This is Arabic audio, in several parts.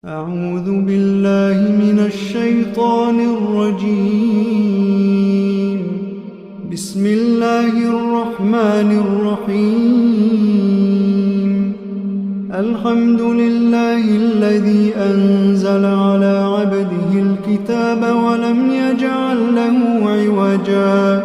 أعوذ بالله من الشيطان الرجيم. بسم الله الرحمن الرحيم. الحمد لله الذي أنزل على عبده الكتاب ولم يجعل له عوجا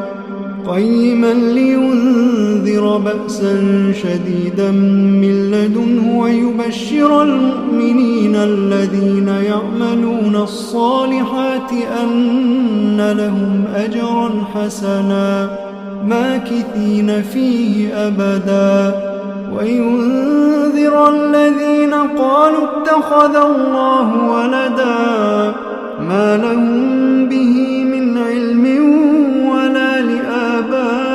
قيما لينذر بأسا شديدا من لدنه ويبشر المؤمنين الذين يعملون الصالحات أن لهم أجرا حسنا ماكثين فيه أبدا وينذر الذين قالوا اتخذ الله ولدا ما لهم به من علم ولا لآبائهم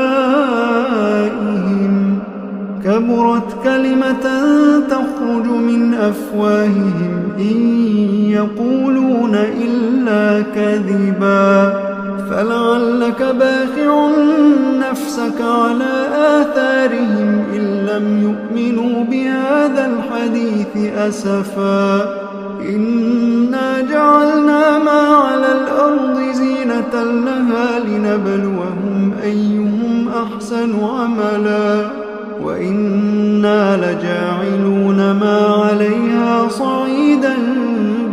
كبرت كلمة تخرج من أفواههم إن يقولون إلا كذبا فلعلك باخع نفسك على آثارهم إن لم يؤمنوا بهذا الحديث أسفا إنا جعلنا ما على الأرض زينة لها لنبلوهم أيهم أحسن عملا وإنا لجاعلون ما عليها صعيدا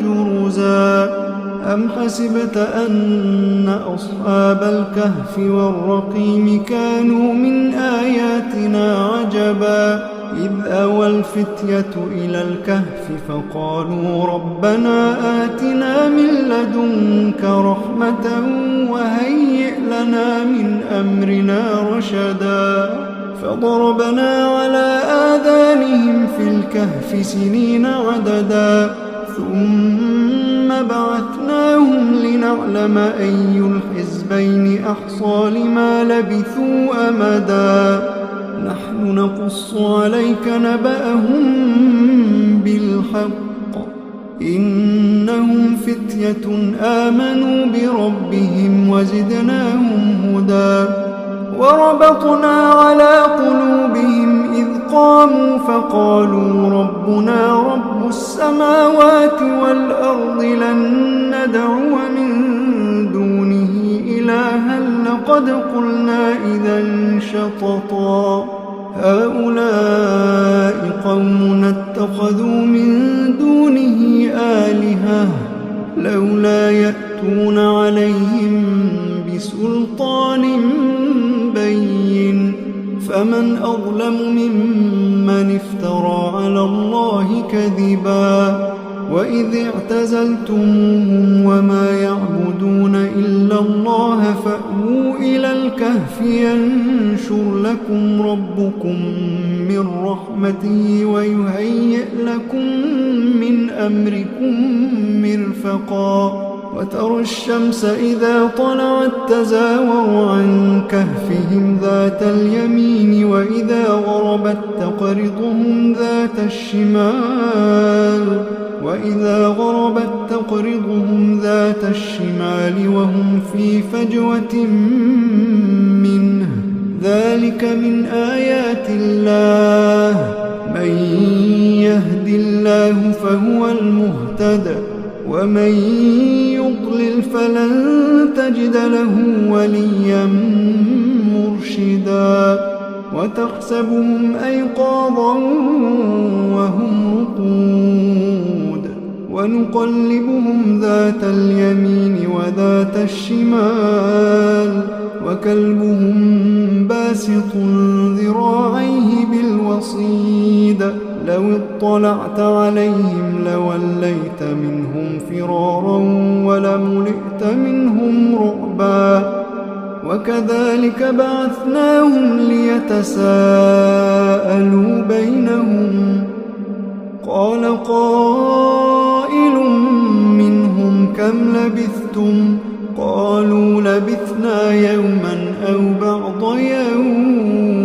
جرزا أم حسبت أن أصحاب الكهف والرقيم كانوا من آياتنا عجبا إذ أوى الفتية إلى الكهف فقالوا ربنا آتنا من لدنك رحمة وهيئ لنا من أمرنا رشدا فضربنا على آذانهم في الكهف سنين عددا ثم بعثناهم لنعلم أي الحزبين أحصى لما لبثوا أمدا نحن نقص عليك نبأهم بالحق إنهم فتية آمنوا بربهم وزدناهم هدى وربطنا على قلوبهم إذ قاموا فقالوا ربنا رب السماوات والأرض لن ندعو من دونه إلها لقد قلنا إذا شططا هؤلاء قومنا اتخذوا من دونه آلهة لولا يأتون عليهم بسلطان بين فمن أظلم ممن افترى على الله كذبا وإذ اعتزلتموهم وما يعبدون إلا الله فأووا إلى الكهف ينشر لكم ربكم من رحمته ويهيئ لكم من أمركم مرفقا وترى الشمس إذا طلعت تزاور عن كهفهم ذات اليمين وإذا غربت تقرضهم ذات الشمال وهم في فجوة منه ذلك من آيات الله من يهد الله فهو المهتد ومن يضلل فلن تجد له وليا مرشدا وتحسبهم أيقاظا وهم رقود ونقلبهم ذات اليمين وذات الشمال وكلبهم باسط ذراعيه بالوصيد لو اطلعت عليهم لوليت منهم فرارا ولملئت منهم رعبا وكذلك بعثناهم ليتساءلوا بينهم قال قائل منهم كم لبثتم قالوا لبثنا يوما أو بعض يوم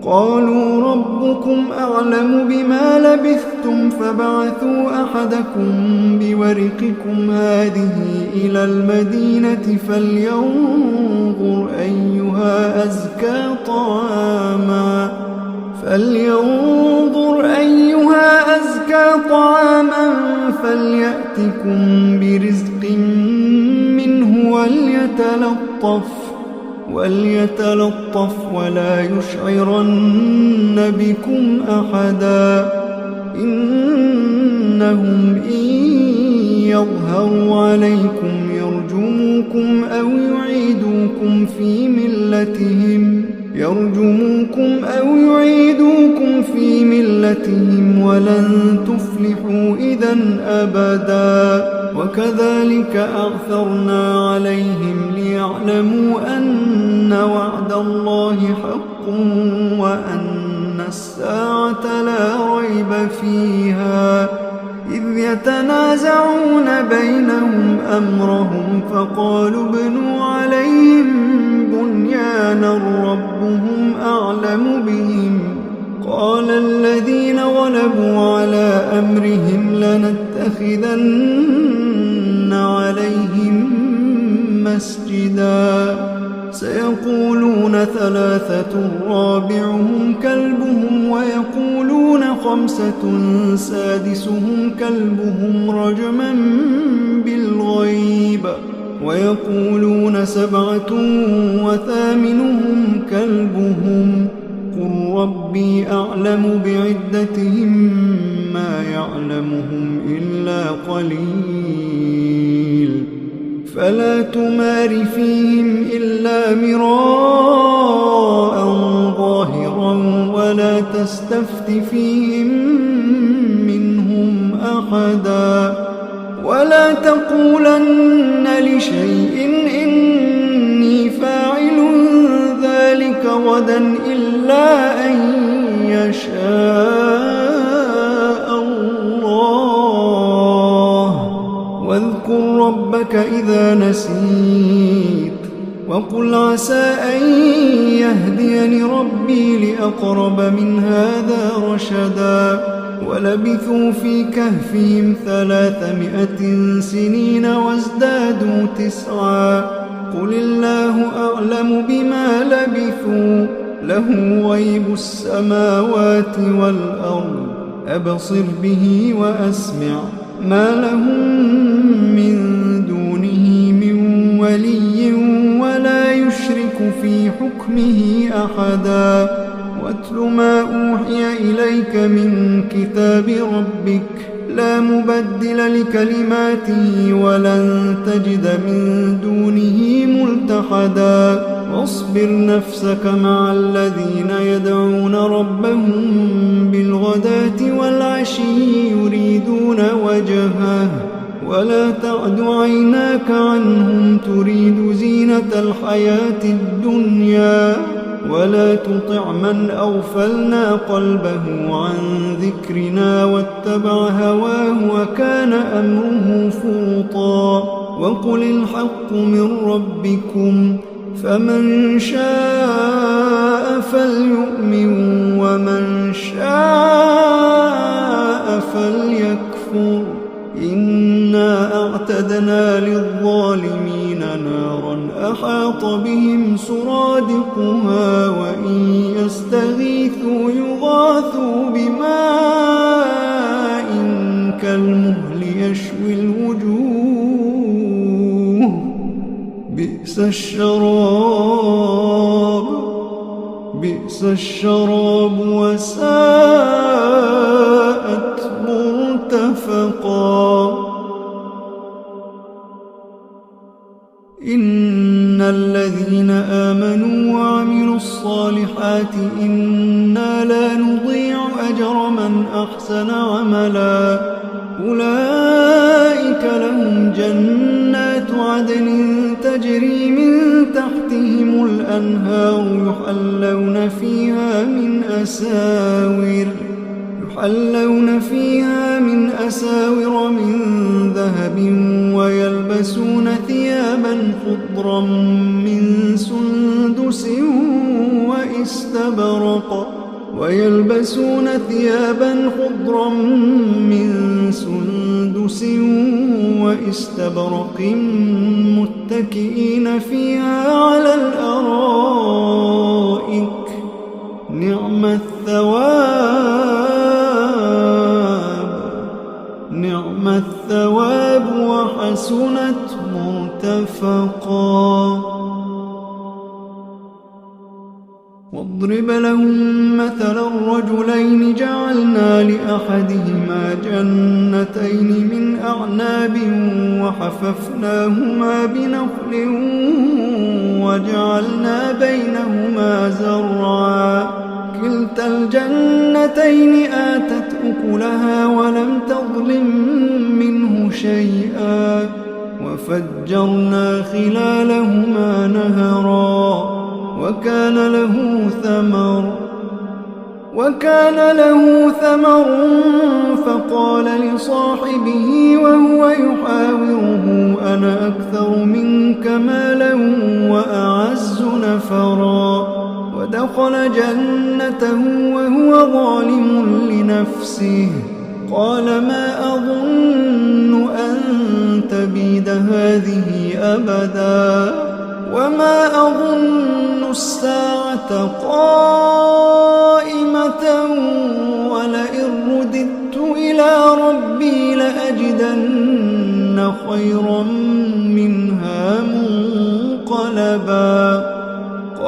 قالوا ربكم أعلم بما لبثتم فبعثوا أحدكم بورقكم هذه إلى المدينة فلينظر أيها أزكى طعاما فليأتكم برزق منه وليتلطف ولا يشعرن بكم أحدا إنهم إن يظهروا عليكم يرجموكم أو يعيدوكم في ملتهم ولن تفلحوا إذا أبدا وكذلك أعثرنا عليهم ليعلموا أن وعد الله حق وأن الساعة لا ريب فيها إذ يتنازعون بينهم أمرهم فقالوا ابنوا عليهم بنيانا ربهم أعلم بهم قال الذين غلبوا على أمرهم لنتخذن عليهم مسجدا سيقولون 3 رابعهم كلبهم ويقولون 5 سادسهم كلبهم رجما بالغيب ويقولون 7 وثامنهم كلبهم قل ربي أعلم بعدتهم ما يعلمهم إلا قليل فلا تمار فيهم إلا مراء ظاهرا ولا تستفت فيهم منهم أحدا ولا تقولن لشيء إني فاعل ذلك غدا إلا أن يشاء الله واذكر ربك إذا نسيت وقل عسى أن يهديني ربي لأقرب من هذا رشدا ولبثوا في كهفهم 300 سنين وازدادوا 9 قل الله أعلم بما لبثوا له غيب السماوات والأرض أبصر به وأسمع ما لهم من دونه من ولي ولا يشرك في حكمه أحدا واتل ما أوحي إليك من كتاب ربك لا مبدل لكلماته ولن تجد من دونه ملتحدا واصبر نفسك مع الذين يدعون ربهم بالغداة والعشي يريدون وجهه ولا تعد عيناك عنهم تريد زينة الحياة الدنيا ولا تطع من أغفلنا قلبه عن ذكرنا واتبع هواه وكان أمره فرطا وقل الحق من ربكم فمن شاء فليؤمن ومن شاء فليكفر إنا أعتدنا للظالمين نارا أحاط بهم سرادقها وإن يستغيثوا يغاثوا بماء كالمهل يشوي الوجوه بئس الشراب وساءت مرتفقا إن الذين آمنوا وعملوا الصالحات إنا لا نضيع أجر من أحسن عملا أولئك لهم جنات عدن تجري من تحتهم الأنهار يحلون فيها من أساور من ذهب ويلبسون ثيابا خضرا من سندس واستبرق متكئين فيها على الأرائك نعم الثواب وحسنت مرتفقا واضرب لهم مثلا الرجلين جعلنا لأحدهما جنتين من أعناب وحففناهما بنخل وجعلنا بينهما زرعا كلتا الجنتين آتت أكلها ولم تظلم منه شيئا وفجرنا خلالهما نهرا وكان له ثمر فقال لصاحبه وهو يحاوره أنا أكثر منك مالا وأعز نفرا ودخل جنته وهو ظالم لنفسه قال ما أظن أن تبيد هذه أبدا وما أظن الساعة قائمة ولئن رددت إلى ربي لأجدن خيرا منها منقلبا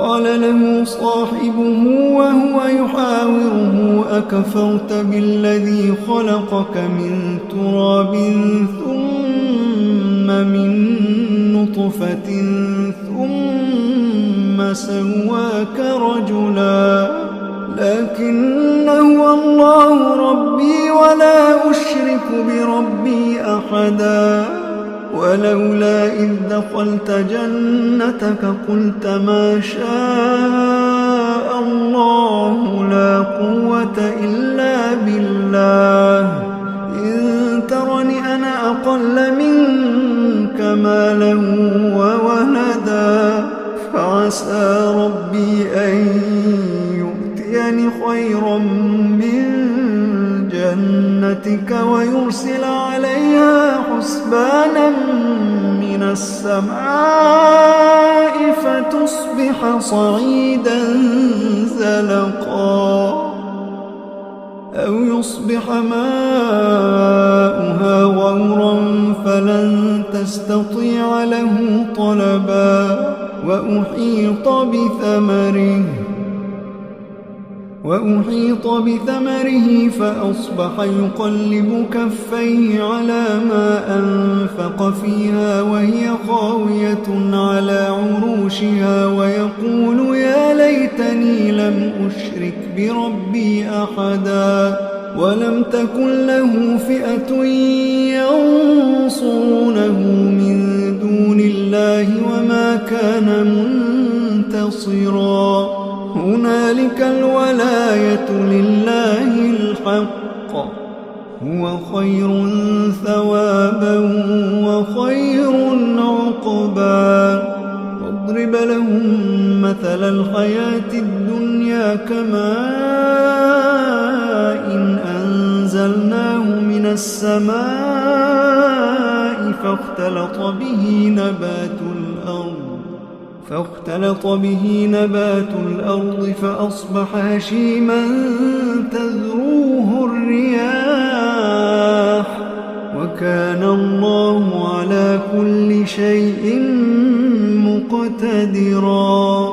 قال له صاحبه وهو يحاوره أكفرت بالذي خلقك من تراب ثم من نطفة ثم سواك رجلا لكن هو الله ربي ولا أشرك بربي أحدا ولولا إذ دخلت جنتك قلت ما شاء الله لا قوة إلا بالله إن ترني أنا أقل منك مالا وولدا فعسى ربي أن يؤتيني خيرا من جنتك ويرسل عليها حسبانا من السماء فتصبح صعيدا زلقا أو يصبح ماؤها غورا فلن تستطيع له طلبا وأحيط بثمره فأصبح يقلب كفيه على ما أنفق فيها وهي خاوية على عروشها ويقول يا ليتني لم أشرك بربي أحدا ولم تكن له فئة ينصرونه من دون الله وما كان منتصرا هنالك الولاية لله الحق هو خير ثوابا وخير عقبا واضرب لهم مثل الحياة الدنيا كماء أنزلناه من السماء فاختلط به نبات الأرض فأصبح هشيما تذروه الرياح وكان الله على كل شيء مقتدرا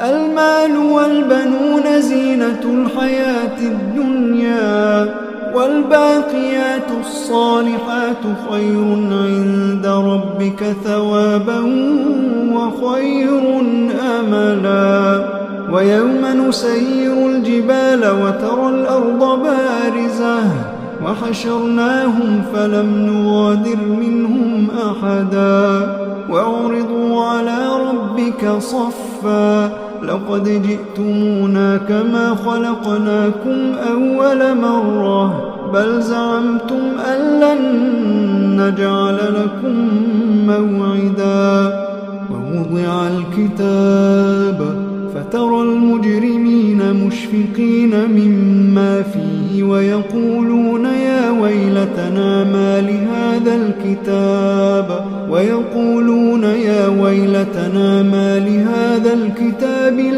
المال والبنون زينة الحياة الدنيا والباقيات الصالحات خير عند ربك ثوابا وخير أملا ويوم نسير الجبال وترى الأرض بارزة وحشرناهم فلم نغادر منهم أحدا وعرضوا على ربك صفا لقد جئتمونا كما خلقناكم أول مرة بل زعمتم أن لن نجعل لكم موعدا ووضع الكتاب فترى المجرمين مشفقين مما فيه ويقولون يا ويلتنا ما لهذا الكتاب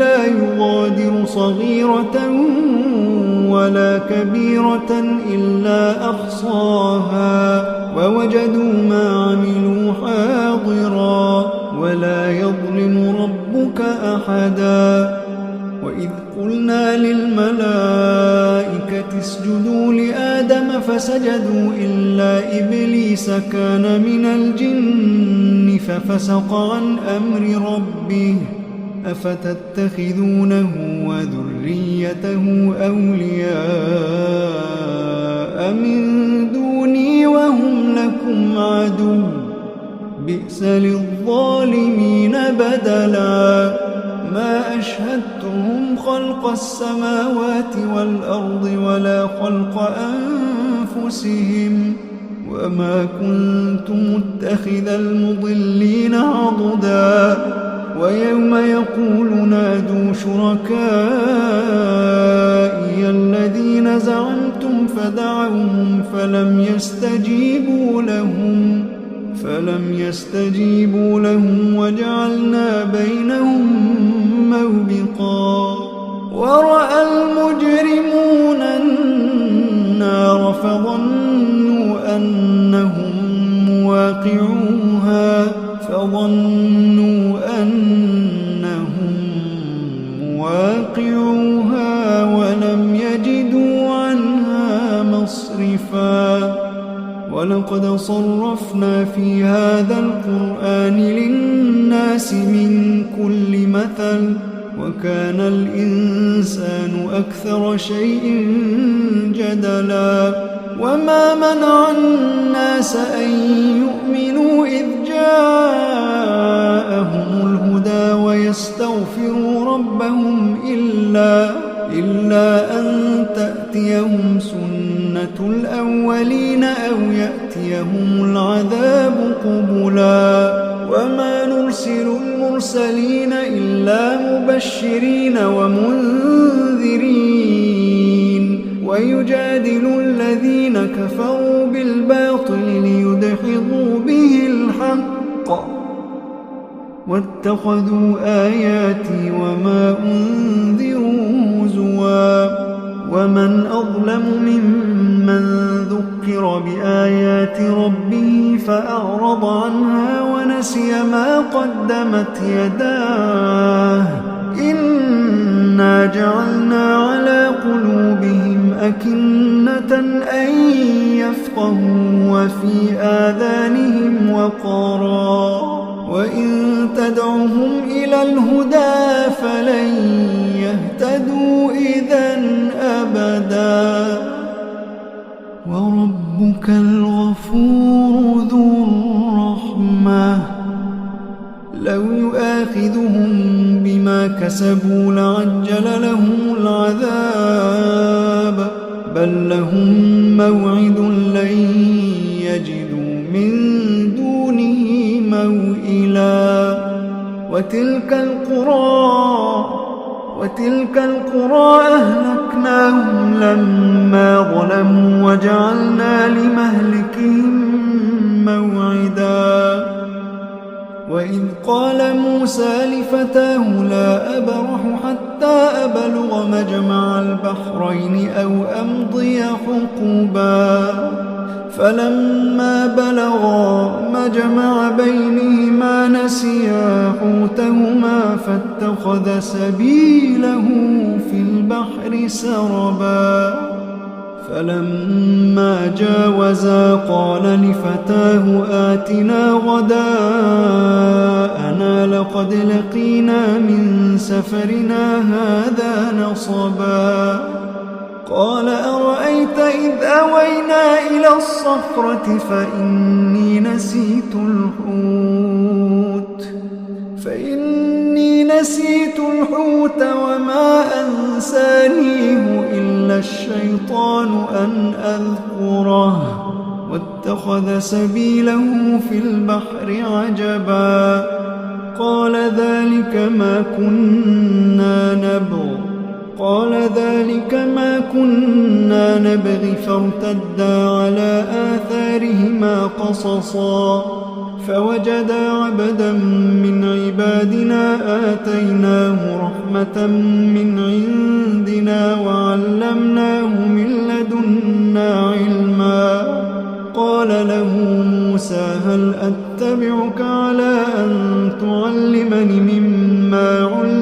لا يغادر صغيرة ولا كبيرة إلا أحصاها ووجدوا ما أحدا وإذ قلنا للملائكة اسجدوا لآدم فسجدوا إلا إبليس كان من الجن ففسق عن أمر ربه أفتتخذونه وذريته أولياء من دوني وهم لكم عدو بئس للظالمين بدلا ما أشهدتهم خلق السماوات والأرض ولا خلق أنفسهم وما كنت متخذ المضلين عضدا ويوم يقول نادوا شركائي الذين زعمتم فدعوهم فلم يستجيبوا لهم وجعلنا بينهم موبقا ورأى المجرمون النار فظنوا أنهم مواقعوها ولم يجدوا عنها مصرفا ولقد صرفنا في هذا القرآن للناس من كل مثل وكان الإنسان أكثر شيء جدلا وما منع الناس أن يؤمنوا إذ جاءهم الهدى ويستغفروا ربهم إلا أن تأتيهم سنة الأولين أو يأتيهم العذاب قبلا وما نرسل المرسلين إلا مبشرين ومنذرين ويجادل الذين كفروا بالباطل ليدحضوا به الحق واتخذوا آياتي وما أنذروا هزوا ومن أظلم ممن ذكر بآيات ربه فأعرض عنها ونسي ما قدمت يداه إنا جعلنا على قلوبهم أكنة أن يفقهوا وفي آذانهم وقرا وإن تدعهم إلى الهدى فلن يهتدوا إذا أبدا وربك الغفور ذو الرحمة لو يؤاخذهم بما كسبوا لعجل لهم العذاب بل لهم موعد لن يجدوا من دونه موئلا وتلك القرى أهلكناهم لما ظلموا وجعلنا لمهلكهم موعدا وإذ قال موسى لفتاه لا أبرح حتى أبلغ مجمع البحرين أو أمضي حقبا فلما بلغا مجمع بينهما نسيا حوتهما فاتخذ سبيله في البحر سربا فلما جاوزا قال لفتاه آتنا غداءنا لقد لقينا من سفرنا هذا نصبا قال أرأيت إذ أوينا إلى الصخرة فإني نسيت الحوت وما أنسانيه إلا الشيطان أن أذكره واتخذ سبيله في البحر عجبا قال ذلك ما كنا نبغي فارتدا على آثارهما قصصا فوجدا عبدا من عبادنا آتيناه رحمة من عندنا وعلمناه من لدنا علما قال له موسى هل أتبعك على أن تعلمني مما علمت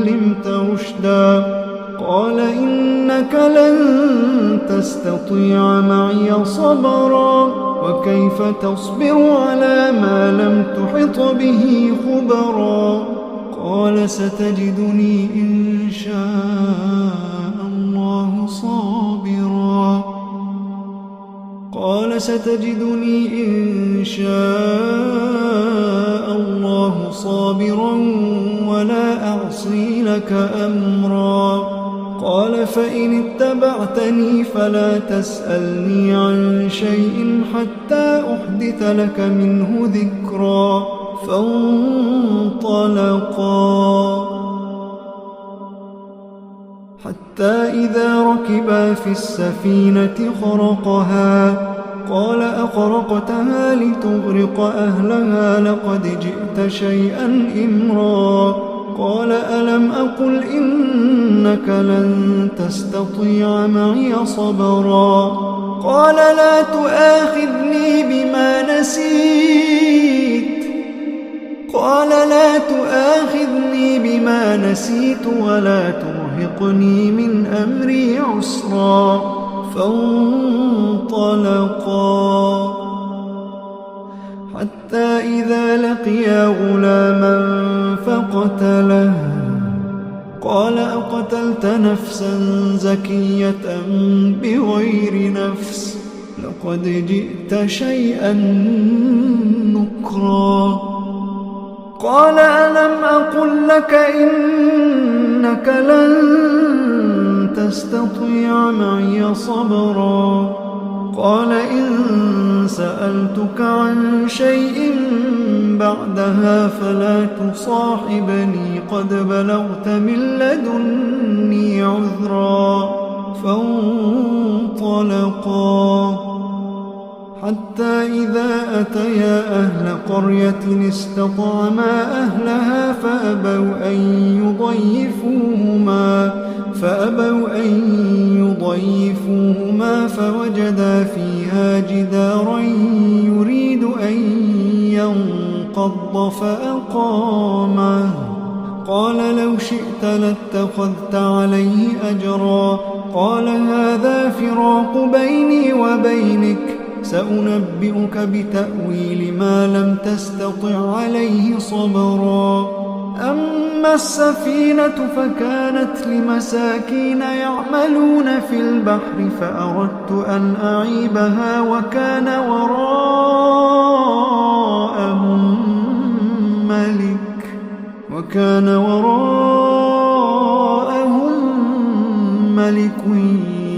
رشدا قال إنك لن تستطيع معي صبرا وكيف تصبر على ما لم تحط به خبرا قال ستجدني إن شاء الله صابرا قال ستجدني إن شاء الله صابرا ولا أعصي لك أمرا قال فإن اتبعتني فلا تسألني عن شيء حتى أحدث لك منه ذكرا فانطلقا حتى إذا ركبا في السفينة خرقها قال أخرقتها لتغرق أهلها لقد جئت شيئا إمرا قال ألم أقل إنك لن تستطيع معي صبرا قال لا تؤاخذني بما نسيت ولا ترهقني من أمري عسرا فانطلقا حتى إذا لقيا غلاما فقتله قال أقتلت نفسا زكية بغير نفس لقد جئت شيئا نكرا قال ألم أقل لك إنك لن تستطيع معي صبرا قال إن سألتك عن شيء بعدها فلا تصاحبني قد بلغت من لدني عذرا فانطلقا حتى إذا أتيا أهل قرية استطعما أهلها فأبوا أن يضيفوهما فوجدا فيها جدارا يريد أن ينقض فأقامه قال لو شئت لاتخذت عليه أجرا قال هذا فراق بيني وبينك سأنبئك بتأويل ما لم تستطع عليه صبرا أما السفينة فكانت لمساكين يعملون في البحر فأردت أن أعيبها وكان وراءهم ملك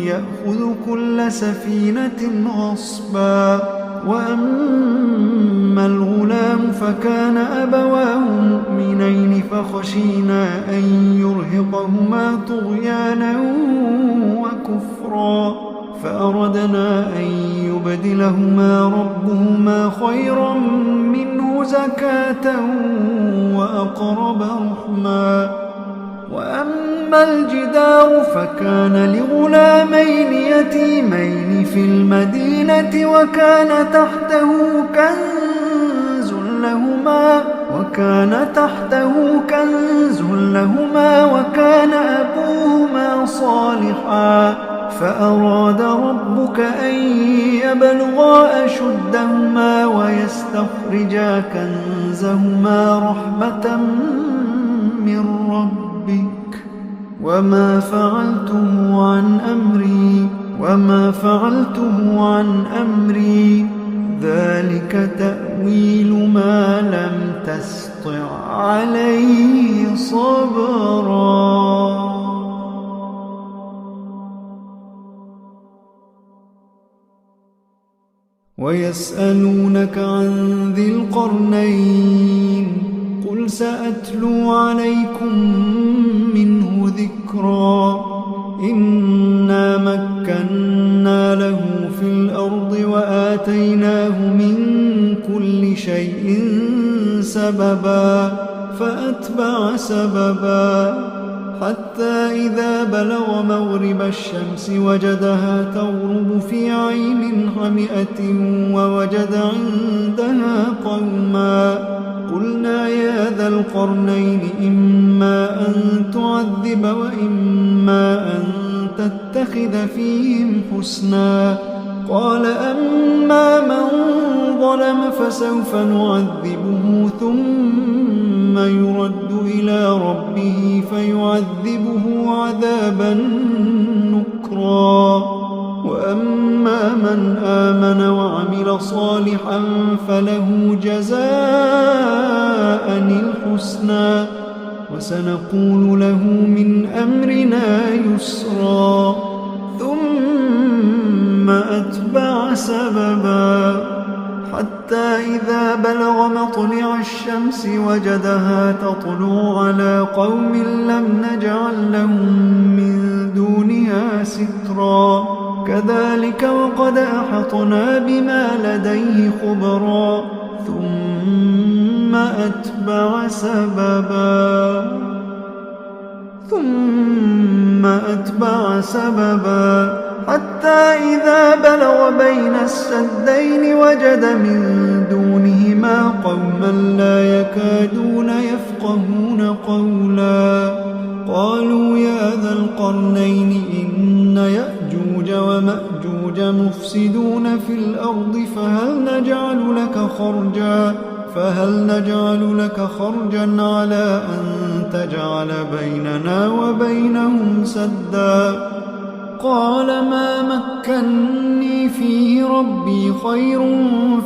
يأخذ كل سفينة غصبا وأما الغلام فكان أبواه مؤمنين فخشينا أن يرهقهما طغيانا وكفرا فأردنا أن يبدلهما ربهما خيرا منه زكاة وأقرب رحما وأما الجدار فكان لغلامين يتيمين في المدينة وكان تحته كنز لهما وكان أبوهما صالحا فأراد ربك أن يبلغا أشدهما ويستخرجا كنزهما رحمة من ربك وما فعلته عن أمري ذلك تأويل ما لم تسطع عليه صبرا ويسألونك عن ذي القرنين قل سأتلو عليكم منه ذكرا إنا مكنا له في الأرض وآتيناه من كل شيء سببا فأتبع سببا حتى إذا بلغ مغرب الشمس وجدها تغرب في عين حمئة ووجد عندها قوما قلنا يا ذا القرنين إما أن تعذب وإما أن تتخذ فيهم حسنا. قال أما من ظلم فسوف نعذبه ثم يرد إلى ربه فيعذبه عذابا نكرا. وأما من آمن وعمل صالحا فله جزاء الحسنى وسنقول له من أمرنا يسرا. ثم أتبع سببا حتى إذا بلغ مطلع الشمس وجدها تطلع على قوم لم نجعل لهم من دونها سترا. كذلك وقد أحطنا بما لديه خبرا. ثم أتبع سببا حتى إذا بلغ بين السدين وجد من دونهما قوما لا يكادون يفقهون قولا. قالوا يا ذا القرنين إن يأجوج ومأجوج مفسدون في الأرض فهل نجعل لك خرجا على أن تجعل بيننا وبينهم سدا. قال ما مكني فيه ربي خير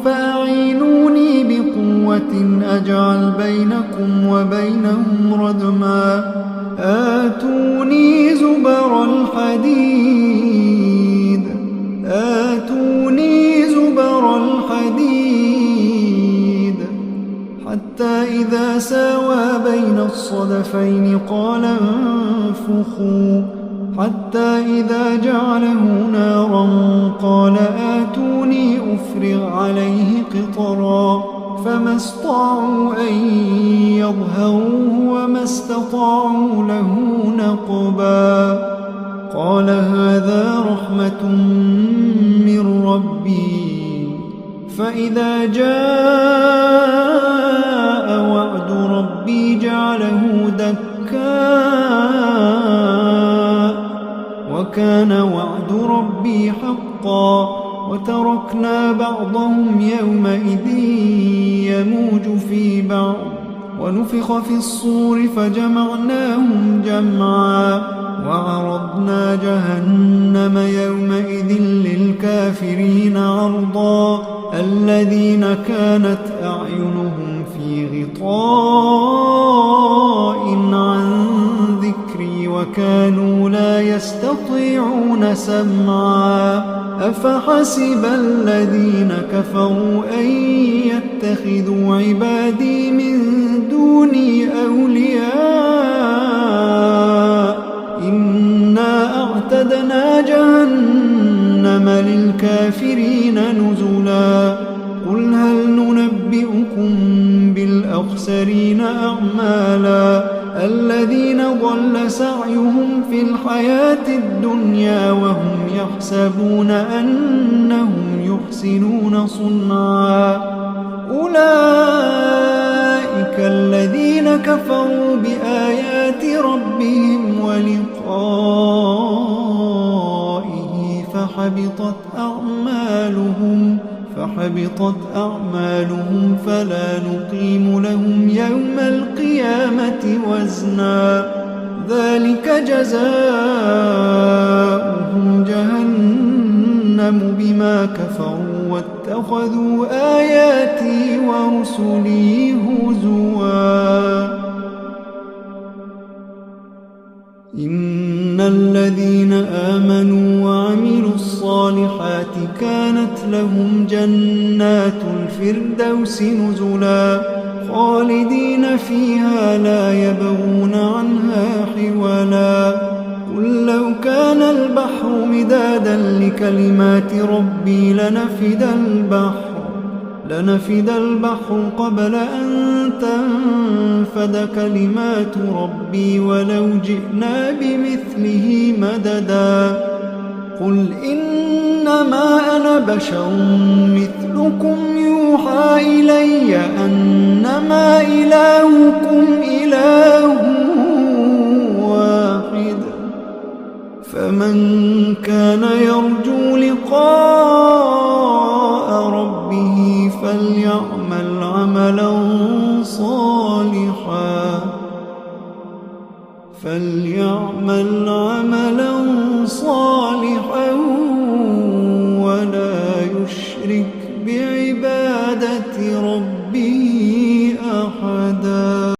فأعينوني بقوة أجعل بينكم وبينهم ردما. آتوني زبر الحديد حتى إذا ساوى بين الصدفين قال انفخوا حتى إذا جعله نارا قال آتوني أفرغ عليه قطرا. فما استطاعوا أن يظهروه وما استطاعوا له نقبا. قال هذا رحمة من ربي فإذا جاء وعد ربي جعله دكا وكان وعد ربي حقا. وتركنا بعضهم يومئذ يموج في بعض ونفخ في الصور فجمعناهم جمعا. وعرضنا جهنم يومئذ للكافرين عرضا. الذين كانت أعينهم في غطاء عن ذكري وكانوا لا يستطيعون سمعا. أفحسب الذين كفروا أن يتخذوا عبادي من دوني أولياء إنا أعتدنا جهنم للكافرين نزلا. قل هل ننبئكم بالأخسرين أعمالا الذين ضل سعيهم في الحياة الدنيا وهم يحسبون أنهم يحسنون صنعا. أولئك الذين كفروا بآيات ربهم ولقائه فحبطت أعمالهم فلا نقيم لهم يوم القيامة وزنا. ذلك جزاؤهم جهنم بما كفروا واتخذوا آياتي ورسلي هزوا. إن الذين آمنوا وعملوا الصالحات كانت لهم جنات الفردوس نزلا خالدين فيها لا يبغون عنها حولا. قل لو كان البحر مدادا لكلمات ربي لنفد البحر قبل أن تنفد كلمات ربي ولو جئنا بمثله مددا. قل إنما أنا بشر مثلكم يوحى إلي أنما إلهكم إله واحد فمن كان يرجو لقاء ربه فليعمل عملا صالحا